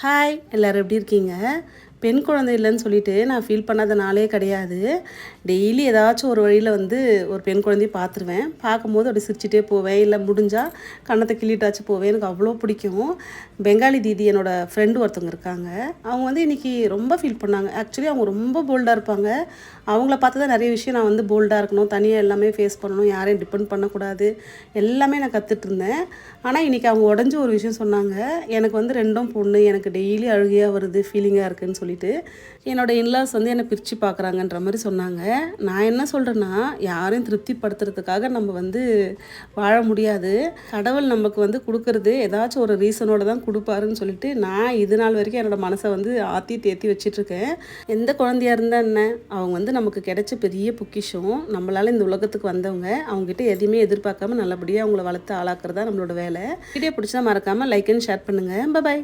Hi எல்லோரும் எப்படி இருக்கீங்க? பெண் குழந்தை இல்லைன்னு சொல்லிட்டு நான் ஃபீல் பண்ணாத நாளே கிடையாது. டெய்லி ஏதாச்சும் ஒரு வழியில் ஒரு பெண் குழந்தைய பார்த்துருவேன். பார்க்கும்போது அப்படி சிரிச்சிட்டே போவேன், இல்லை முடிஞ்சால் கன்னத்தை கிள்ளிட்டாச்சும் போவேன். எனக்கு அவ்வளோ பிடிக்கும். பெங்காலி தீதி என்னோடய ஃப்ரெண்டு ஒருத்தவங்க இருக்காங்க. அவங்க இன்றைக்கி ரொம்ப ஃபீல் பண்ணாங்க. ஆக்சுவலி அவங்க ரொம்ப போல்டாக இருப்பாங்க. அவங்கள பார்த்து தான் நிறைய விஷயம் நான் போல்டாக இருக்கணும், தனியாக எல்லாமே ஃபேஸ் பண்ணணும், யாரையும் டிபெண்ட் பண்ணக்கூடாது, எல்லாமே நான் கற்றுட்டு இருந்தேன். ஆனால் இன்றைக்கி அவங்க உடஞ்சி ஒரு விஷயம் சொன்னாங்க. எனக்கு ரெண்டும் பொண்ணு, எனக்கு டெய்லி அழுகையாக வருது, ஃபீலிங்காக இருக்குதுன்னு சொல்லிட்டு என்னோடய இன்லாஸ் என்னை பிரித்து பார்க்குறாங்கன்ற மாதிரி சொன்னாங்க. நான் என்ன சொல்கிறேன்னா, யாரையும் திருப்திப்படுத்துறதுக்காக நம்ம வாழ முடியாது. கடவுள் நமக்கு கொடுக்கறது ஏதாச்சும் ஒரு ரீசனோட தான் கொடுப்பாருன்னு சொல்லிட்டு நான் இது நாள் வரைக்கும் என்னோடய மனசை ஆற்றி தேற்றி வச்சிட்ருக்கேன். எந்த குழந்தையாக இருந்தால் என்ன, அவங்க நமக்கு கிடைச்ச பெரிய பொக்கிஷம். நம்மளால் இந்த உலகத்துக்கு வந்தவங்க. அவங்ககிட்ட எதையுமே எதிர்பார்க்காம நல்லபடியாக அவங்கள வளர்த்து ஆளாக்குறதா நம்மளோட வேலை. வீடியோ பிடிச்சா மறக்காமல் லைக் அண்ட் ஷேர் பண்ணுங்கள். பாய்.